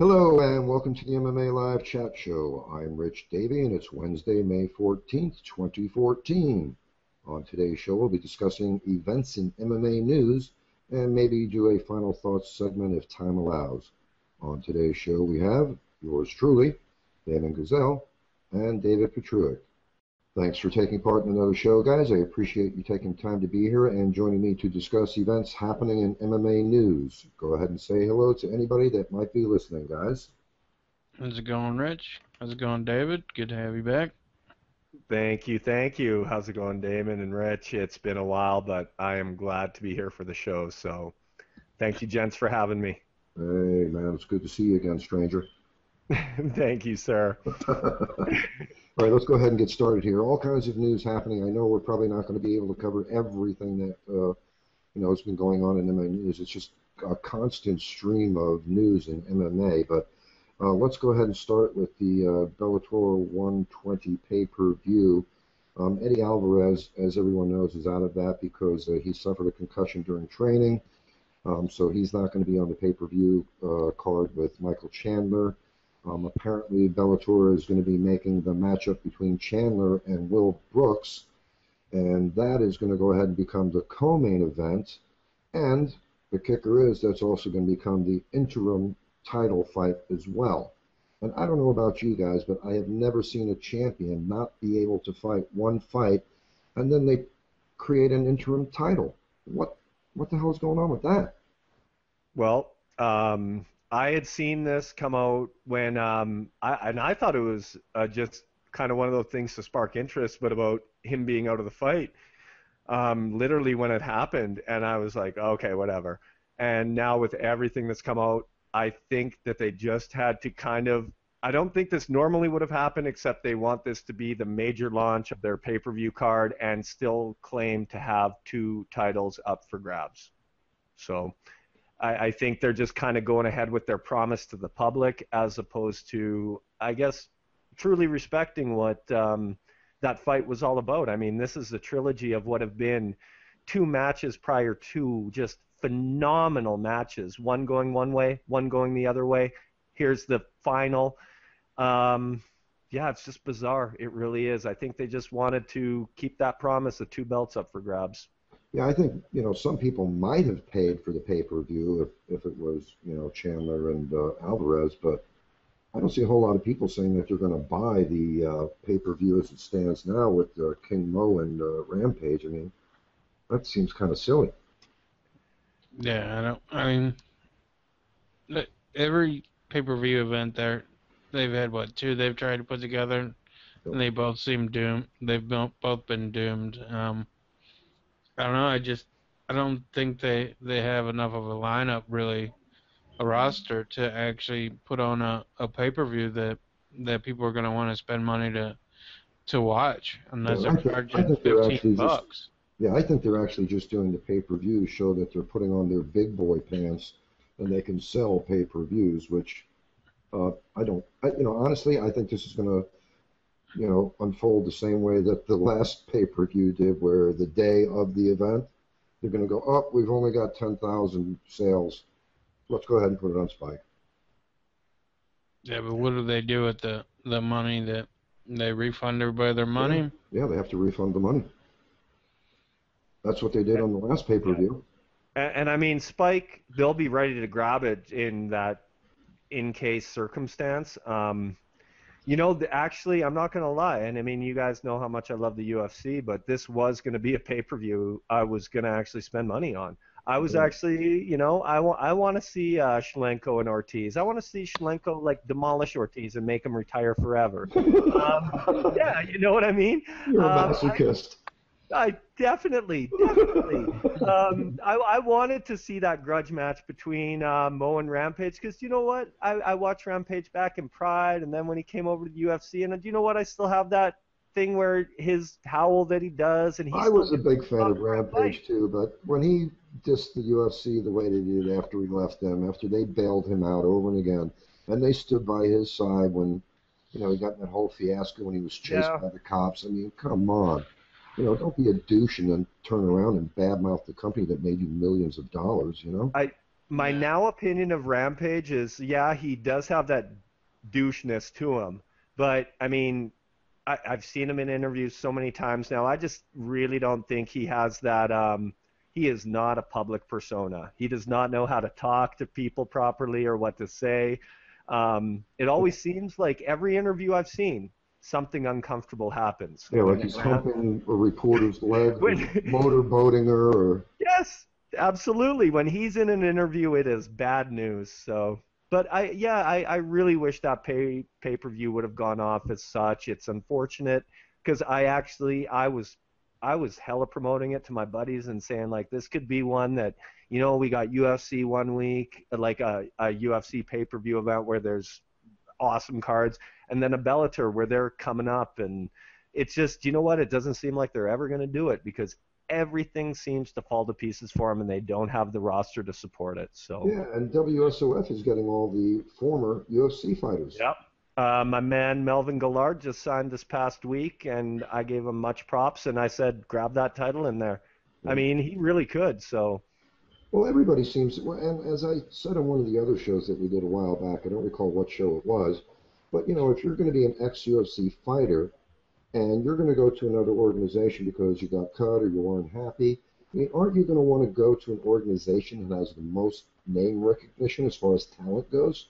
Hello and welcome to the MMA Live Chat Show. I'm Rich Davie and it's Wednesday, May 14th, 2014. On today's show, we'll be discussing events in MMA news and maybe do a final thoughts segment if time allows. On today's show, we have yours truly, Damon Gazelle, and David Petruick. Thanks for taking part in another show, guys. I appreciate you taking time to be here and joining me to discuss events happening in MMA news. Go ahead and say hello to anybody that might be listening, guys. How's it going, Rich? How's it going, David? Good to have you back. Thank you. How's it going, Damon and Rich? It's been a while, but I am glad to be here for the show, so thank you, gents, for having me. Hey, man, it's good to see you again, stranger. Thank you, sir. All right, let's go ahead and get started here. All kinds of news happening. I know we're probably not going to be able to cover everything that has been going on in MMA news. It's just a constant stream of news in MMA. But let's go ahead and start with the Bellator 120 pay-per-view. Eddie Alvarez, as everyone knows, is out of that because he suffered a concussion during training. So he's not going to be on the pay-per-view card with Michael Chandler. Apparently, Bellator is going to be making the matchup between Chandler and Will Brooks, and that is going to go ahead and become the co-main event. And the kicker is that's also going to become the interim title fight as well. And I don't know about you guys, but I have never seen a champion not be able to fight one fight, and then they create an interim title. What the hell is going on with that? Well, I had seen this come out when I thought it was just kind of one of those things to spark interest, but about him being out of the fight, literally when it happened, and I was like, okay, whatever. And now with everything that's come out, I think that they just had to kind of, I don't think this normally would have happened, except they want this to be the major launch of their pay-per-view card and still claim to have two titles up for grabs. So I think they're just kind of going ahead with their promise to the public as opposed to, I guess, truly respecting what that fight was all about. I mean, this is the trilogy of what have been two matches prior to just phenomenal matches, one going one way, one going the other way. Here's the final. Yeah, it's just bizarre. It really is. I think they just wanted to keep that promise of two belts up for grabs. Yeah, I think, some people might have paid for the pay-per-view if it was, Chandler and Alvarez, but I don't see a whole lot of people saying that they're going to buy the pay-per-view as it stands now with King Mo and Rampage. I mean, that seems kind of silly. Yeah, every pay-per-view event they've had, two they've tried to put together, and they both seem doomed. They've both been doomed. I don't know. I don't think they have enough of a lineup, really, a roster to actually put on a pay-per-view that people are going to want to spend money to watch, unless they're charging $15. Yeah, I think they're actually just doing the pay-per-view show that they're putting on their big boy pants, and they can sell pay-per-views, which honestly, I think this is going to unfold the same way that the last pay-per-view did, where the day of the event, they're going to go, oh, we've only got 10,000 sales. Let's go ahead and put it on Spike. Yeah, but what do they do with the money that they refund everybody their money? Yeah, they have to refund the money. That's what they did on the last pay-per-view. And I mean, Spike, they'll be ready to grab it in that in-case circumstance. Actually, I'm not going to lie, and I mean, you guys know how much I love the UFC, but this was going to be a pay-per-view I was going to actually spend money on. I was actually, I want to see Shlemenko and Ortiz. I want to see Shlemenko, demolish Ortiz and make him retire forever. Yeah, you know what I mean? You're a masochist. I definitely. I wanted to see that grudge match between Mo and Rampage because you know what? I watched Rampage back in Pride, and then when he came over to the UFC, and you know what? I still have that thing where his howl that he does, and I was a big fan of Rampage too, but when he dissed the UFC the way they did after he left them, after they bailed him out over and again, and they stood by his side when he got in that whole fiasco when he was chased by the cops. I mean, come on. Don't be a douche and then turn around and badmouth the company that made you millions of dollars, My Yeah. now opinion of Rampage is, yeah, he does have that doucheness to him, but I mean, I've seen him in interviews so many times now. I just really don't think he has that. He is not a public persona. He does not know how to talk to people properly or what to say. It always seems like every interview I've seen, something uncomfortable happens. Yeah, like he's humping a reporter's leg, or When, motorboating her, or yes, absolutely. When he's in an interview, it is bad news. So, but I really wish that pay-per-view would have gone off as such. It's unfortunate because I was hella promoting it to my buddies and saying like this could be one that, you know, we got UFC one week, like a UFC pay-per-view event where there's awesome cards, and then a Bellator where they're coming up, and it's just, you know what, it doesn't seem like they're ever going to do it because everything seems to fall to pieces for them and they don't have the roster to support it. So yeah, and WSOF is getting all the former UFC fighters. yep. My man Melvin Gillard just signed this past week, and I gave him much props, and I said, grab that title in there. I mean, he really could, so. Well, everybody seems, well, and as I said on one of the other shows that we did a while back, I don't recall what show it was, but, you know, if you're going to be an ex-UFC fighter and you're going to go to another organization because you got cut or you weren't happy, I mean, aren't you going to want to go to an organization that has the most name recognition as far as talent goes?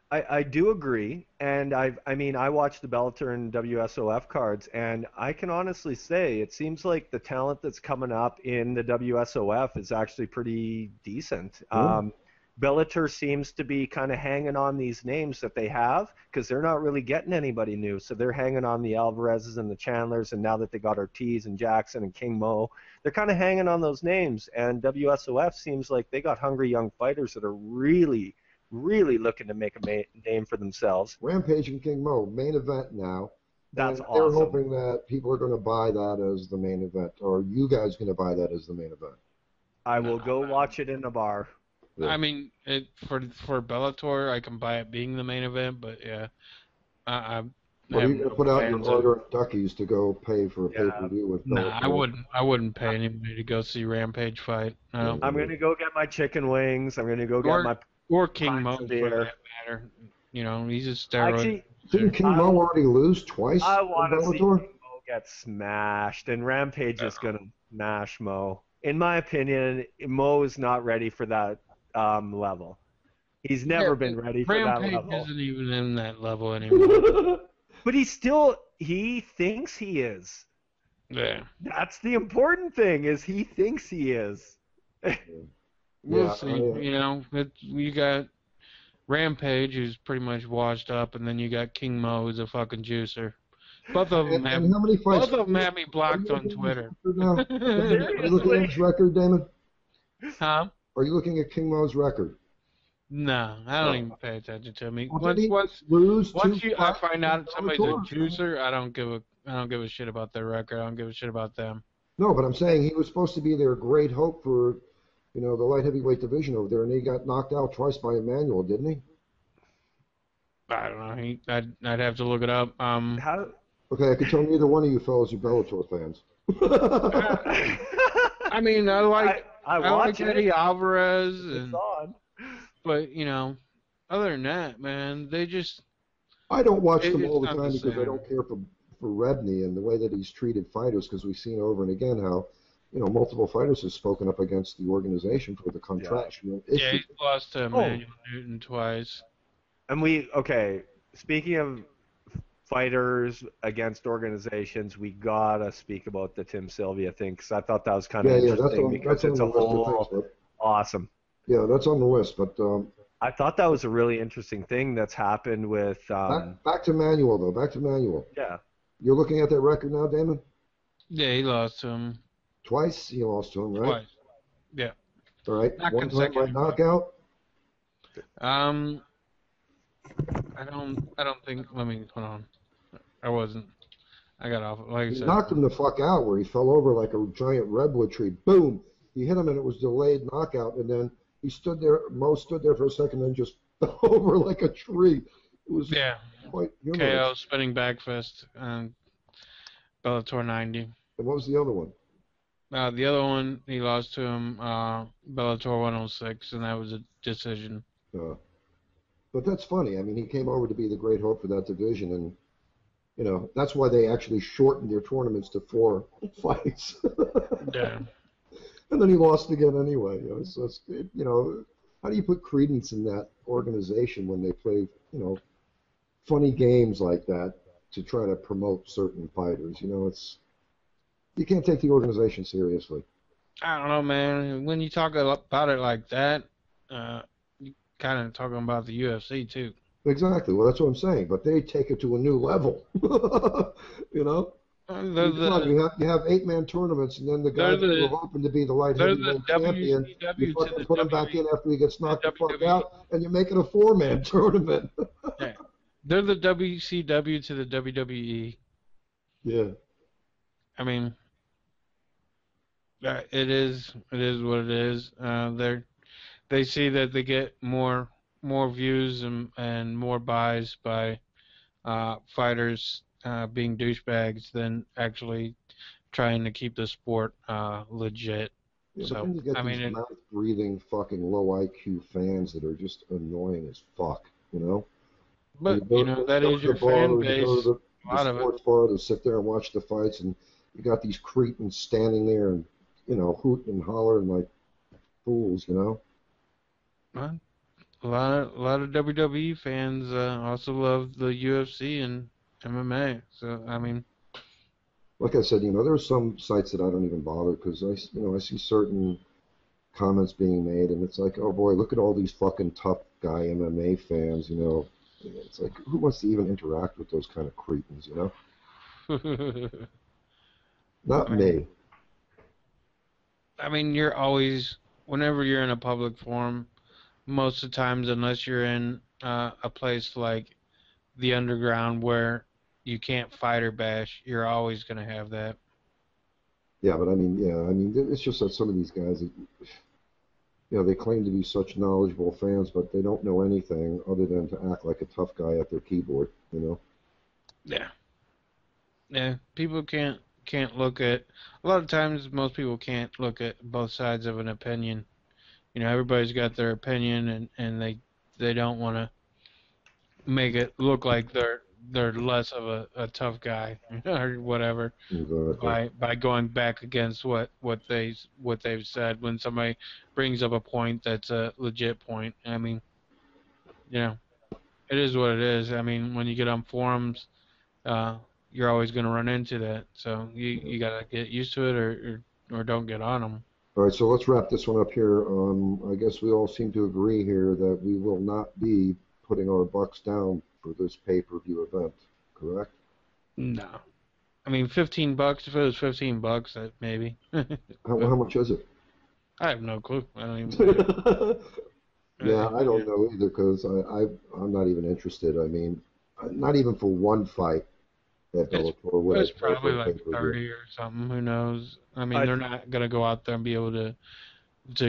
I do agree, and I mean, I watched the Bellator and WSOF cards, and I can honestly say it seems like the talent that's coming up in the WSOF is actually pretty decent. Bellator seems to be kind of hanging on these names that they have because they're not really getting anybody new, so they're hanging on the Alvarezes and the Chandlers, and now that they got Ortiz and Jackson and King Mo, they're kind of hanging on those names, and WSOF seems like they got hungry young fighters that are really looking to make a name for themselves. Rampage and King Mo, main event now. That's and awesome. They're hoping that people are going to buy that as the main event. Or are you guys going to buy that as the main event? I will go watch it in a bar. Yeah. I mean, for Bellator, I can buy it being the main event, but yeah, Are you going to put out your hard-earned duckies to go pay for a pay-per-view with Bellator? I wouldn't pay anybody to go see Rampage fight. No. I'm going to go get my chicken wings. I'm going to go get my or King Mo for that matter. You know, he's a steroid. Actually, didn't King Mo already lose twice? I want to see King Mo get smashed, and Rampage is going to mash Mo. In my opinion, Mo is not ready for that level. He's never been ready for that level. Rampage isn't even in that level anymore. But he thinks he is. Yeah. That's the important thing, is he thinks he is. We'll see. You know, you got Rampage, who's pretty much washed up, and then you got King Mo, who's a fucking juicer. Both of them have me blocked on Twitter. Are you looking at his record, Damon? Huh? Are you looking at King Mo's record? No, I don't even pay attention to me. Once I find out somebody's a juicer, I don't give a shit about their record. I don't give a shit about them. No, but I'm saying he was supposed to be their great hope for, you know, the light heavyweight division over there, and he got knocked out twice by Emmanuel, didn't he? I don't know. I'd have to look it up. Okay, I could tell neither one of you fellas are Bellator fans. I mean, I like Eddie Alvarez, but you know, other than that, man, they just. I don't watch them all the time because I don't care for Rebney and the way that he's treated fighters, because we've seen over and again how, you know, multiple fighters have spoken up against the organization for the contractual issue. Yeah, he lost to Emmanuel Newton twice. And speaking of fighters against organizations, we gotta speak about the Tim Sylvia thing, because I thought that was kind of interesting because it's a whole awesome. Yeah, that's on the list, but I thought that was a really interesting thing that's happened with. Back to Manuel though. Back to Manuel. Yeah. You're looking at that record now, Damon? Yeah, he lost to him. Twice he lost to him, right? Twice. Yeah. All right. One time by knockout. I don't think. Let me hold on. I wasn't. I got off. Like I said, knocked him the fuck out where he fell over like a giant redwood tree. Boom! He hit him and it was delayed knockout, and then he stood there. Mo stood there for a second and just fell over like a tree. It was quite humorous. KO spinning back fist. Bellator 90. And what was the other one? The other one, he lost to him, Bellator 106, and that was a decision. But that's funny. I mean, he came over to be the great hope for that division, and that's why they actually shortened their tournaments to 4 fights. Yeah. And then he lost again anyway. So how do you put credence in that organization when they play, funny games like that to try to promote certain fighters? You can't take the organization seriously. I don't know, man. When you talk about it like that, you kind of talking about the UFC too. Exactly. Well, that's what I'm saying. But they take it to a new level. you know. You have 8-man tournaments, and then the guy who hoping to be the light heavyweight champion, you fucking put him back in after he gets knocked the fuck out, and you make it a 4-man tournament. Yeah. They're the WCW to the WWE. Yeah. I mean, it is what it is. They see that they get more views and more buys by fighters being douchebags than actually trying to keep the sport legit. Yeah, so but then you get these mouth-breathing, fucking low IQ fans that are just annoying as fuck, But that is your fan base. You go to the sports bar to sit there and watch the fights, and you got these cretins standing there and hooting and hollering like fools, A lot of WWE fans also love the UFC and MMA. So I mean, like I said, there are some sites that I don't even bother because I see certain comments being made, and it's like, oh boy, look at all these fucking tough guy MMA fans, It's like, who wants to even interact with those kind of cretins, Not me. I mean, you're always, whenever you're in a public forum, most of the times, unless you're in a place like the underground where you can't fight or bash, you're always going to have that. Yeah, but I mean, it's just that some of these guys, they claim to be such knowledgeable fans, but they don't know anything other than to act like a tough guy at their keyboard, Yeah. Yeah, people can't look at, a lot of times most people can't look at both sides of an opinion. Everybody's got their opinion, and they don't want to make it look like they're less of a tough guy or whatever. Exactly. By going back against what they've said when somebody brings up a point that's a legit point. I mean, it is what it is. I mean, when you get on forums, you're always going to run into that. So you got to get used to it or don't get on them. All right, so let's wrap this one up here. I guess we all seem to agree here that we will not be putting our bucks down for this pay-per-view event, correct? No. I mean, $15, if it was $15, maybe. How much is it? I have no clue. I don't even Yeah, I don't know either because I'm not even interested. I mean, not even for one fight at Bellator. It's probably like 30 or something. Who knows? I mean, they're not going to go out there and be able to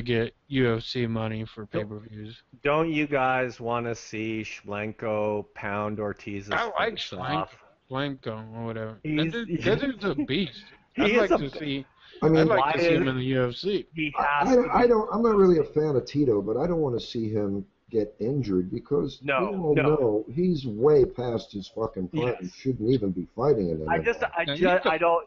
get UFC money for pay-per-views. Don't you guys want to see Shlemenko pound Ortiz's I like Shlemenko or whatever. That dude's a beast. I'd like to see him in the UFC. I'm not really a fan of Tito, but I don't want to see him get injured because we all know he's way past his fucking prime. He shouldn't even be fighting in it.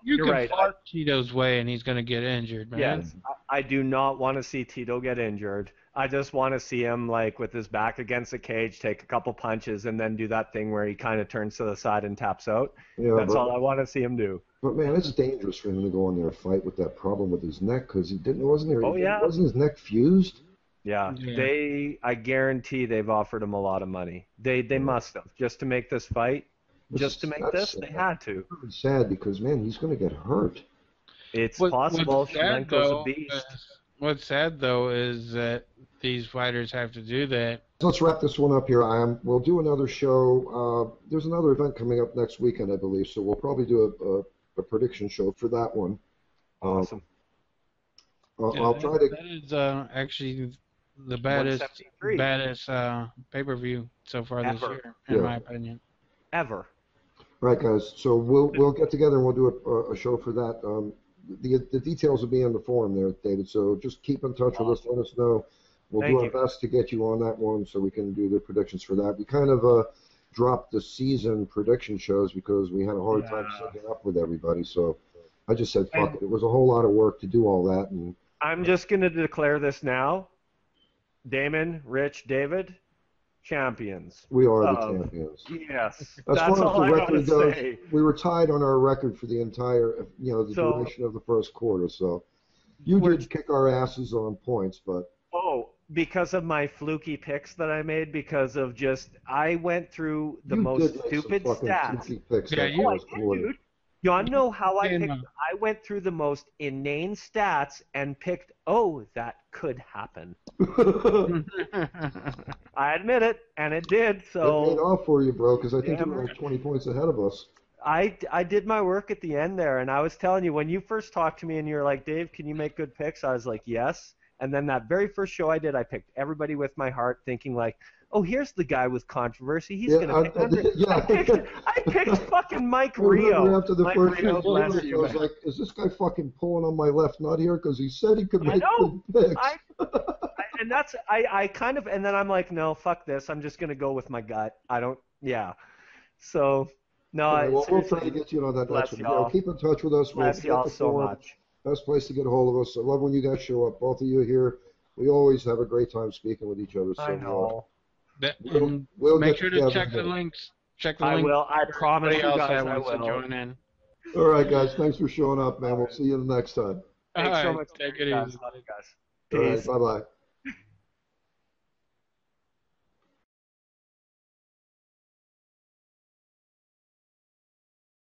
You're right. Fart Tito's way and he's going to get injured, man. Yes, I do not want to see Tito get injured. I just want to see him with his back against the cage, take a couple punches, and then do that thing where he kind of turns to the side and taps out. Yeah, that's all I want to see him do. But man, it's dangerous for him to go in there and fight with that problem with his neck because wasn't his neck fused? Yeah, I guarantee they've offered him a lot of money. They must have just to make this fight. Just to make this, sad. They had to. It's sad because man, he's going to get hurt. It's possible. Shlemenko's a beast. What's sad though is that these fighters have to do that. Let's wrap this one up here. We'll do another show. There's another event coming up next weekend, I believe, so we'll probably do a prediction show for that one. Awesome. I'll try to. That is actually the baddest pay-per-view so far this year, in my opinion. Ever. Right, guys. So we'll get together and we'll do a show for that. the details will be in the forum there, David. So just keep in touch with us. Let us know. We'll do our best to get you on that one so we can do the predictions for that. We kind of dropped the season prediction shows because we had a hard time syncing up with everybody. So I just said, fuck it. It was a whole lot of work to do all that. And I'm just going to declare this now. Damon, Rich, David, champions. We are the champions. Yes. That's all I gotta say. We were tied on our record for the entire, duration of the first quarter. So you did kick our asses on points, but... Oh, because of my fluky picks that I made, because of I went through the most stupid stats. Picks dude. You want to know how I picked? I went through the most inane stats and picked, that could happen. I admit it, and it did. So it paid off for you, bro, because I think you were like 20 points ahead of us. I did my work at the end there, and I was telling you, when you first talked to me and you were like, Dave, can you make good picks? I was like, yes. And then that very first show I did, I picked everybody with my heart, thinking like, here's the guy with controversy. He's gonna pick 100. I picked fucking Mike Rio. After the first show, I was like, is this guy fucking pulling on my left nut here? Because he said he could make good picks. And then I'm like, no, fuck this. I'm just gonna go with my gut. So, no. We'll try to get you on that next one. Keep in touch with us. Bless y'all so much. Best place to get a hold of us. I love when you guys show up. Both of you here. We always have a great time speaking with each other. So, I know. We'll make sure to check the links. I will. I promise you guys I will. Join in. All right, guys. Thanks for showing up, man. We'll see you the next time. Thanks so much. Take it easy. Love you guys. All right, bye-bye.